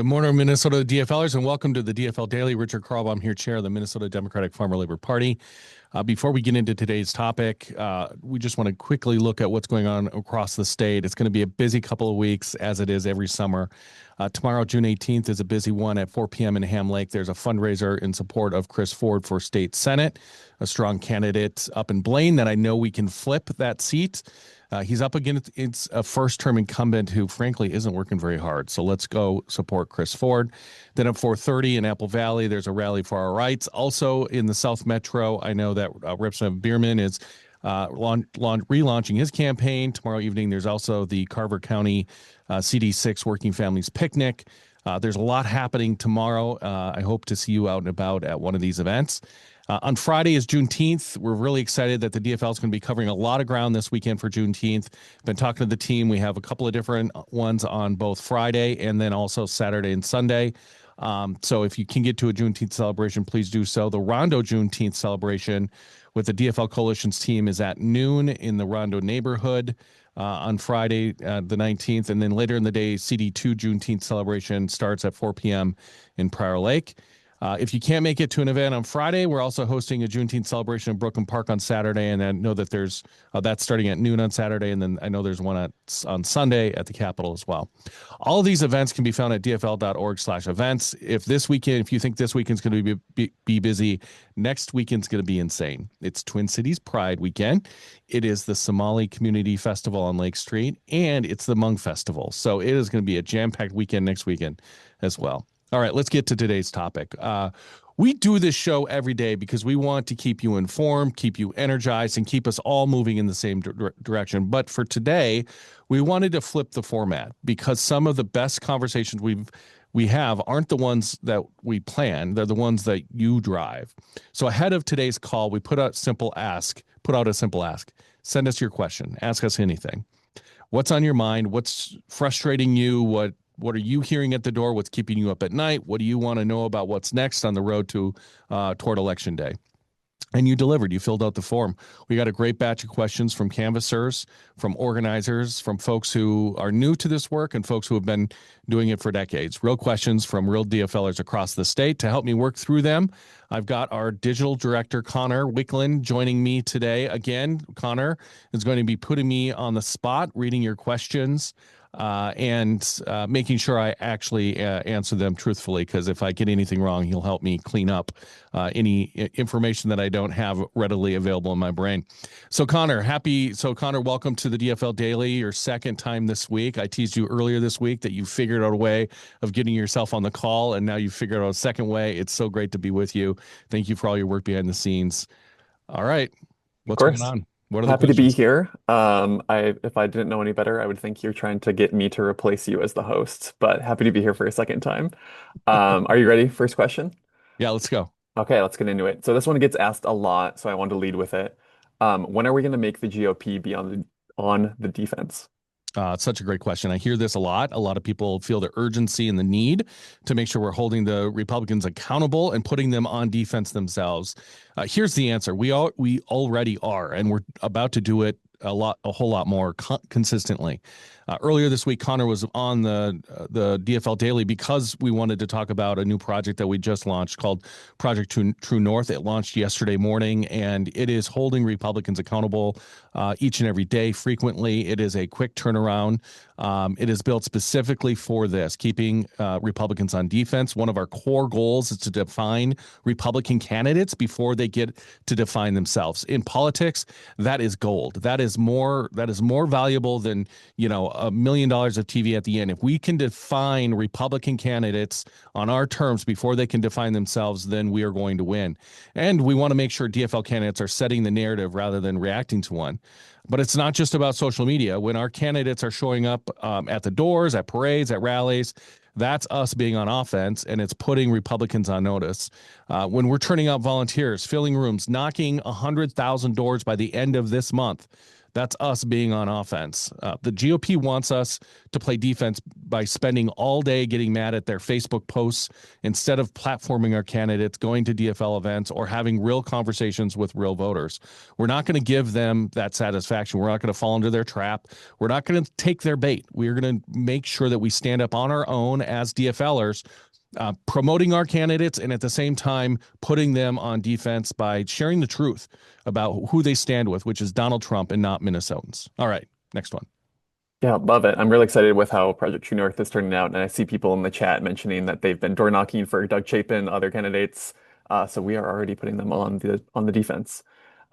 Good morning, Minnesota DFLers, and welcome to the DFL Daily. Richard Carlbom here, chair of the Minnesota Democratic Farmer Labor Party. Before we get into today's topic, we just want to quickly look at what's going on across the state. It's going to be a busy couple of weeks, as it is every summer. Tomorrow, June 18th, is a busy one at 4 p.m. in Ham Lake. There's a fundraiser in support of Chris Ford for state senate, a strong candidate up in Blaine that I know we can flip that seat. He's up against a first-term incumbent who, frankly, isn't working very hard. So let's go support Chris Ford. Then at 4:30 in Apple Valley, there's a rally for our rights. Also in the South Metro, I know that Representative Bierman is relaunching his campaign. Tomorrow evening, there's also the Carver County CD6 Working Families Picnic. There's a lot happening tomorrow. I hope to see you out and about at one of these events. On Friday is Juneteenth. We're really excited that the DFL is going to be covering a lot of ground this weekend for Juneteenth. Been talking to the team. We have a couple of different ones on both Friday and then also Saturday and Sunday. So if you can get to a Juneteenth celebration, please do so. The Rondo Juneteenth celebration with the DFL Coalition's team is at noon in the Rondo neighborhood on Friday, the 19th. And then later in the day, CD2 Juneteenth celebration starts at 4 p.m. in Prior Lake. If you can't make it to an event on Friday, we're also hosting a Juneteenth celebration in Brooklyn Park on Saturday, and I know that there's that's starting at noon on Saturday, and then I know there's one on Sunday at the Capitol as well. All of these events can be found at dfl.org/events. If you think this weekend's going to be busy, next weekend's going to be insane. It's Twin Cities Pride weekend. It is the Somali Community Festival on Lake Street, and it's the Hmong Festival. So it is going to be a jam-packed weekend next weekend as well. All right, let's get to today's topic. We do this show every day because we want to keep you informed, keep you energized, and keep us all moving in the same direction. But for today, we wanted to flip the format because some of the best conversations we have aren't the ones that we plan. They're the ones that you drive. So ahead of today's call, we put out a simple ask. Send us your question. Ask us anything. What's on your mind? What's frustrating you? What are you hearing at the door? What's keeping you up at night? What do you want to know about what's next on the road to toward Election Day? And you delivered. You filled out the form. We got a great batch of questions from canvassers, from organizers, from folks who are new to this work and folks who have been doing it for decades. Real questions from real DFLers across the state. To help me work through them, I've got our digital director, Connor Wicklund, joining me today. Again, Connor is going to be putting me on the spot, reading your questions, and making sure I actually answer them truthfully, because if I get anything wrong, he'll help me clean up any information that I don't have readily available in my brain. So Connor, welcome to the DFL Daily, your second time this week. I teased you earlier this week that you figured out a way of getting yourself on the call, and now you've figured out a second way. It's so great to be with you. Thank you for all your work behind the scenes. All right, what's going on? What are the Happy to be questions? here. If I didn't know any better, I would think you're trying to get me to replace you as the host, but happy to be here for a second time. Are you ready? First question? Yeah, let's go. Okay, let's get into it. So this one gets asked a lot, so I wanted to lead with it. When are we going to make the GOP be on the defense? It's such a great question. I hear this a lot. A lot of people feel the urgency and the need to make sure we're holding the Republicans accountable and putting them on defense themselves. Here's the answer. We already are, and we're about to do it a whole lot more consistently. Earlier this week, Connor was on the DFL Daily because we wanted to talk about a new project that we just launched called Project True North. It launched yesterday morning, and it is holding Republicans accountable each and every day, frequently. It is a quick turnaround. It is built specifically for this, keeping Republicans on defense. One of our core goals is to define Republican candidates before they get to define themselves. In politics, that is gold. That is more valuable than, $1 million of TV at the end. If we can define Republican candidates on our terms before they can define themselves, then we are going to win. And we want to make sure DFL candidates are setting the narrative rather than reacting to one. But it's not just about social media. When our candidates are showing up at the doors, at parades, at rallies, that's us being on offense, and it's putting Republicans on notice. When we're turning out volunteers, filling rooms, knocking 100,000 doors by the end of this month, That's us being on offense. The GOP wants us to play defense by spending all day getting mad at their Facebook posts instead of platforming our candidates, going to DFL events, or having real conversations with real voters. We're not going to give them that satisfaction. We're not going to fall into their trap. We're not going to take their bait. We're going to make sure that we stand up on our own as DFLers, promoting our candidates and at the same time putting them on defense by sharing the truth about who they stand with, which is Donald Trump and not Minnesotans. All right, next one. Yeah, love it. I'm really excited with how Project True North is turning out, and I see people in the chat mentioning that they've been door knocking for Doug Chapin, other candidates. So we are already putting them on the defense.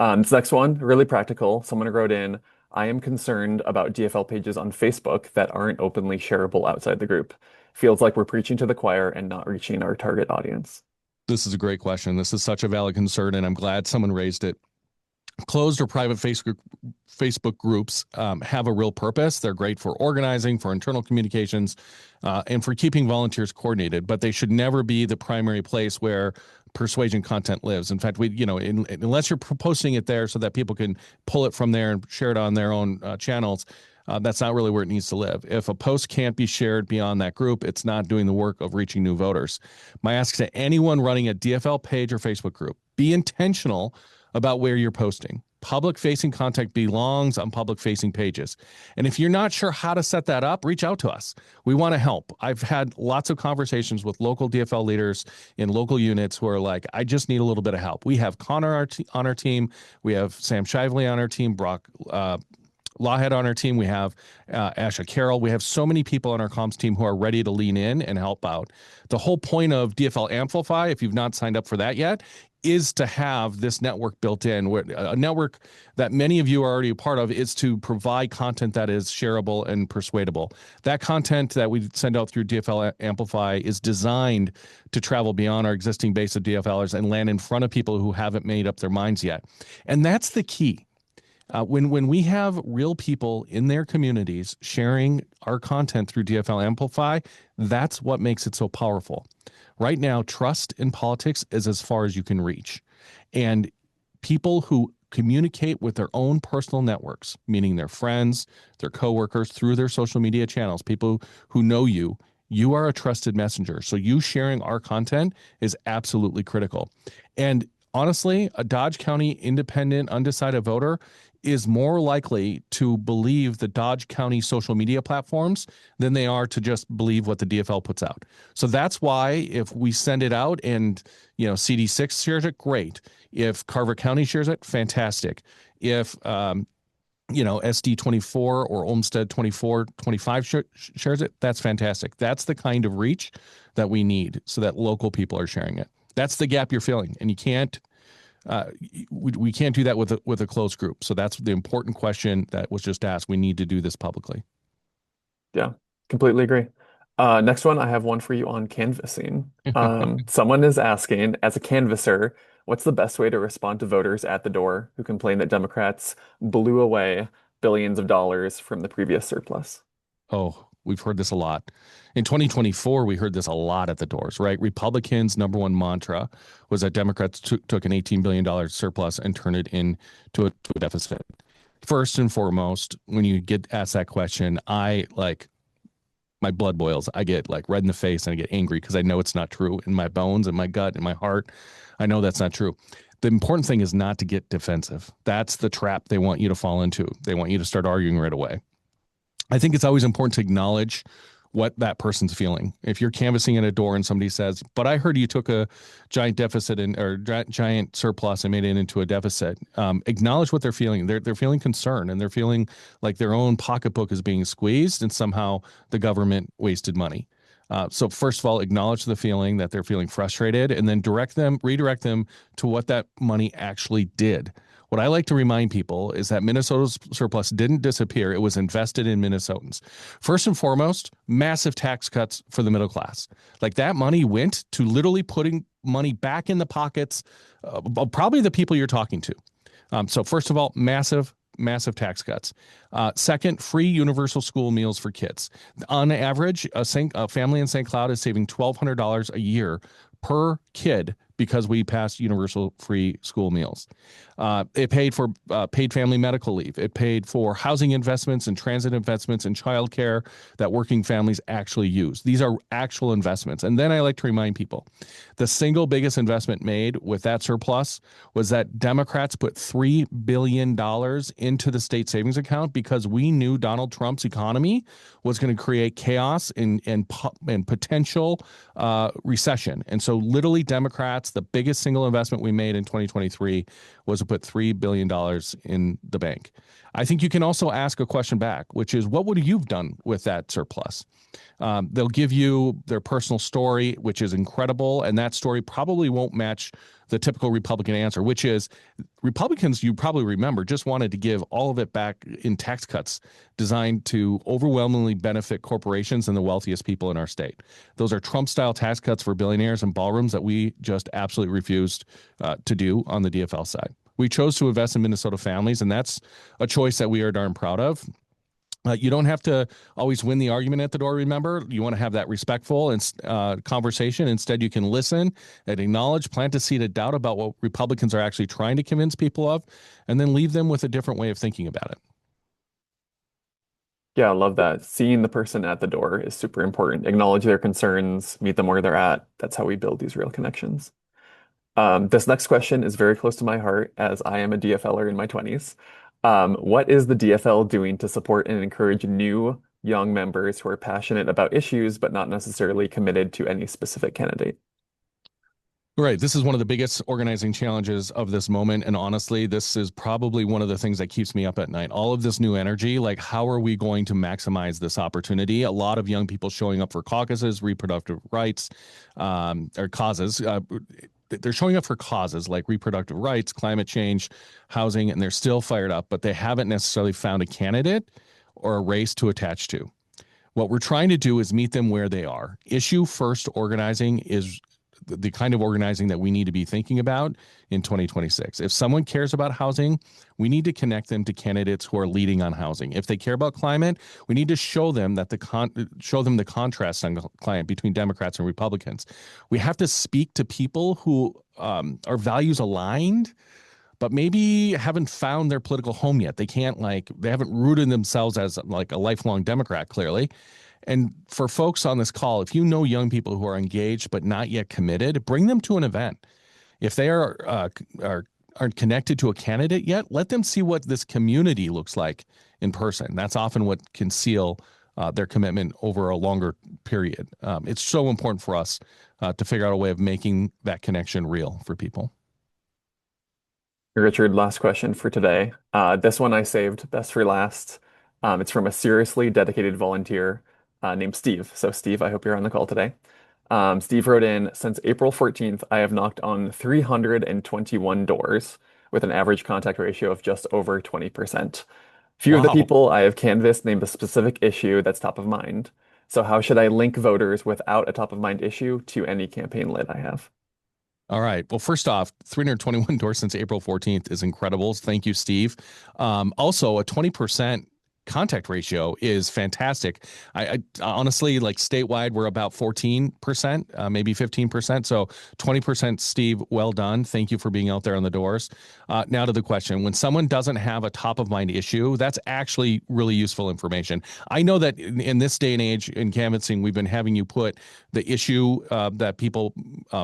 This next one, really practical. Someone wrote in, I am concerned about DFL pages on Facebook that aren't openly shareable outside the group. Feels like we're preaching to the choir and not reaching our target audience. This is a great question. This is such a valid concern, and I'm glad someone raised it. Closed or private Facebook groups have a real purpose. They're great for organizing, for internal communications, and for keeping volunteers coordinated, but they should never be the primary place where persuasion content lives. In fact, unless you're posting it there so that people can pull it from there and share it on their own channels, that's not really where it needs to live. If a post can't be shared beyond that group, it's not doing the work of reaching new voters. My ask to anyone running a DFL page or Facebook group, be intentional about where you're posting. Public-facing content belongs on public-facing pages. And if you're not sure how to set that up, reach out to us. We want to help. I've had lots of conversations with local DFL leaders in local units who are like, I just need a little bit of help. We have Connor on our team. We have Sam Shively on our team, Brock Lawhead on our team. We have Asha Carroll. We have so many people on our comms team who are ready to lean in and help out. The whole point of DFL Amplify, if you've not signed up for that yet, is to have this network built in. A network that many of you are already a part of is to provide content that is shareable and persuadable. That content that we send out through DFL Amplify is designed to travel beyond our existing base of DFLers and land in front of people who haven't made up their minds yet. And that's the key. When we have real people in their communities sharing our content through DFL Amplify, that's what makes it so powerful. Right now, trust in politics is as far as you can reach. And people who communicate with their own personal networks, meaning their friends, their coworkers, through their social media channels, people who know you, you are a trusted messenger. So you sharing our content is absolutely critical. And honestly, a Dodge County independent, undecided voter is more likely to believe the Dodge County social media platforms than they are to just believe what the DFL puts out. So that's why if we send it out and, CD6 shares it, great. If Carver County shares it, fantastic. If, SD24 or Olmsted 2425 shares it, that's fantastic. That's the kind of reach that we need so that local people are sharing it. That's the gap you're filling, and you can't we can't do that with a closed group. So that's the important question that was just asked. We need to do this publicly. Yeah, completely agree. Next one, I have one for you on canvassing. Someone is asking, as a canvasser, what's the best way to respond to voters at the door who complain that Democrats blew away billions of dollars from the previous surplus? Oh, we've heard this a lot. In 2024, we heard this a lot at the doors, right? Republicans' number one mantra was that Democrats took an $18 billion surplus and turned it into a deficit. First and foremost, when you get asked that question, my blood boils. I get red in the face and I get angry because I know it's not true in my bones, in my gut, in my heart. I know that's not true. The important thing is not to get defensive. That's the trap they want you to fall into. They want you to start arguing right away. I think it's always important to acknowledge what that person's feeling. If you're canvassing at a door and somebody says, but I heard you took a giant deficit or giant surplus and made it into a deficit, acknowledge what they're feeling. They're feeling concerned and they're feeling like their own pocketbook is being squeezed and somehow the government wasted money. So first of all, acknowledge the feeling that they're feeling frustrated and then redirect them to what that money actually did. What I like to remind people is that Minnesota's surplus didn't disappear. It was invested in Minnesotans. First and foremost, massive tax cuts for the middle class. That money went to literally putting money back in the pockets of probably the people you're talking to. So first of all, massive tax cuts. Second, free universal school meals for kids. On average, a family in St. Cloud is saving $1,200 a year per kid because we passed universal free school meals. It paid for paid family medical leave. It paid for housing investments and transit investments and childcare that working families actually use. These are actual investments. And then I like to remind people, the single biggest investment made with that surplus was that Democrats put $3 billion into the state savings account because we knew Donald Trump's economy was going to create chaos and potential recession. And so literally Democrats, the biggest single investment we made in 2023 was to put $3 billion in the bank. I think you can also ask a question back, which is, what would you have done with that surplus? They'll give you their personal story, which is incredible. And that story probably won't match the typical Republican answer, which is Republicans, you probably remember, just wanted to give all of it back in tax cuts designed to overwhelmingly benefit corporations and the wealthiest people in our state. Those are Trump-style tax cuts for billionaires and ballrooms that we just absolutely refused to do on the DFL side. We chose to invest in Minnesota families, and that's a choice that we are darn proud of. You don't have to always win the argument at the door, remember. You want to have that respectful and conversation. Instead, you can listen and acknowledge, plant a seed of doubt about what Republicans are actually trying to convince people of, and then leave them with a different way of thinking about it. Yeah, I love that. Seeing the person at the door is super important. Acknowledge their concerns, meet them where they're at. That's how we build these real connections. This next question is very close to my heart as I am a DFLer in my 20s. What is the DFL doing to support and encourage new young members who are passionate about issues but not necessarily committed to any specific candidate? Right. This is one of the biggest organizing challenges of this moment. And honestly, this is probably one of the things that keeps me up at night. All of this new energy, like how are we going to maximize this opportunity? A lot of young people showing up for caucuses, reproductive rights, or causes. They're showing up for causes like reproductive rights, climate change, housing, and they're still fired up, but they haven't necessarily found a candidate or a race to attach to. What we're trying to do is meet them where they are. Issue first organizing is the kind of organizing that we need to be thinking about in 2026. If someone cares about housing, we need to connect them to candidates who are leading on housing. If they care about climate, we need to show them that the contrast on climate between Democrats and Republicans. We have to speak to people who are values aligned, but maybe haven't found their political home yet. They haven't rooted themselves as like a lifelong Democrat, clearly. And for folks on this call, if you know young people who are engaged but not yet committed, bring them to an event. If they aren't connected to a candidate yet, let them see what this community looks like in person. That's often what can seal their commitment over a longer period. It's so important for us to figure out a way of making that connection real for people. Richard, last question for today. This one I saved best for last. It's from a seriously dedicated volunteer named Steve. So Steve, I hope you're on the call today. Steve wrote in, since April 14th, I have knocked on 321 doors with an average contact ratio of just over 20%. Few of the Wow. people I have canvassed named a specific issue that's top of mind. So how should I link voters without a top of mind issue to any campaign lead I have? All right. Well, first off, 321 doors since April 14th is incredible. Thank you, Steve. Also, a 20% contact ratio is fantastic. I honestly, like statewide, we're about 14%, maybe 15%. So 20%, Steve, well done. Thank you for being out there on the doors. Now to the question. When someone doesn't have a top of mind issue, that's actually really useful information. I know that in this day and age in canvassing, we've been having you put the issue that people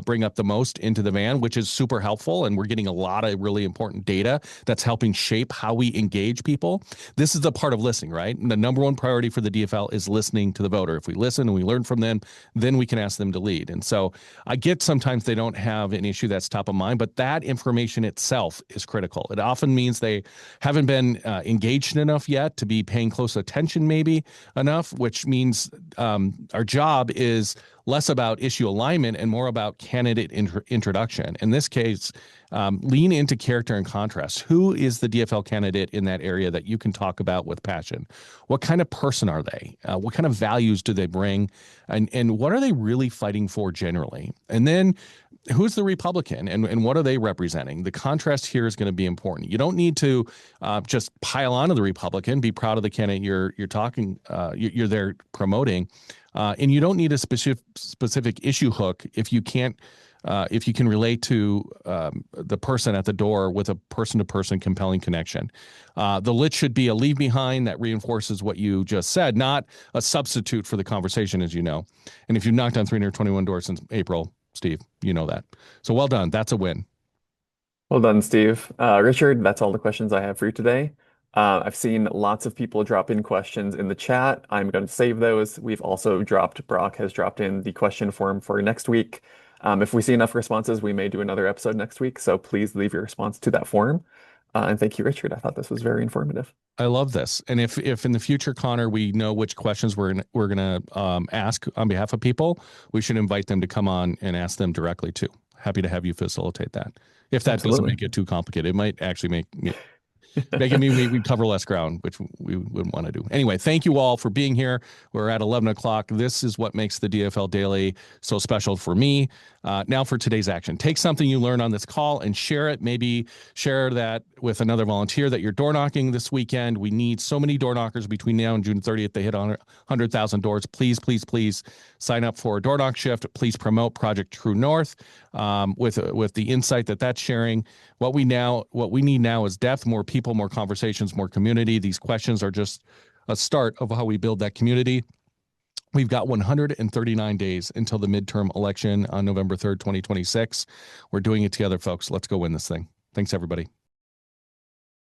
bring up the most into the van, which is super helpful. And we're getting a lot of really important data that's helping shape how we engage people. This is the part of listening, right? And the number one priority for the DFL is listening to the voter. If we listen and we learn from them, then we can ask them to lead. And so I get sometimes they don't have an issue that's top of mind, but that information itself is critical. It often means they haven't been engaged enough yet to be paying close attention, maybe enough, which means our job is less about issue alignment and more about candidate introduction. In this case, lean into character and contrast. Who is the DFL candidate in that area that you can talk about with passion? What kind of person are they? What kind of values do they bring? And what are they really fighting for generally? And then who's the Republican and what are they representing? The contrast here is going to be important. You don't need to just pile onto the Republican, be proud of the candidate you're there promoting. And you don't need a specific issue hook if you can't if you can relate to the person at the door with a person-to-person compelling connection. The lit should be a leave behind that reinforces what you just said, not a substitute for the conversation, as you know. And if you've knocked on 321 doors since April, Steve, you know that. So well done. That's a win. Well done, Steve. Richard, that's all the questions I have for you today. I've seen lots of people drop in questions in the chat. I'm going to save those. Brock has dropped in the question form for next week. If we see enough responses, we may do another episode next week. So please leave your response to that form. And thank you, Richard. I thought this was very informative. I love this. And if in the future, Connor, we know which questions we're gonna ask on behalf of people, we should invite them to come on and ask them directly too. Happy to have you facilitate that. If that doesn't Absolutely. make it too complicated, it might actually make it mean we cover less ground, which we wouldn't want to do. Anyway, thank you all for being here. We're at 11 o'clock. This is what makes the DFL Daily so special for me. Now for today's action. Take something you learned on this call and share it. Maybe share that with another volunteer that you're door knocking this weekend. We need so many door knockers between now and June 30th. They hit 100,000 doors. Please, please, please sign up for a door knock shift. Please promote Project True North with the insight that's sharing. What we need now is depth, more people, more conversations, more community. These questions are just a start of how we build that community. We've got 139 days until the midterm election on November 3rd, 2026. We're doing it together, folks. Let's go win this thing. Thanks, everybody.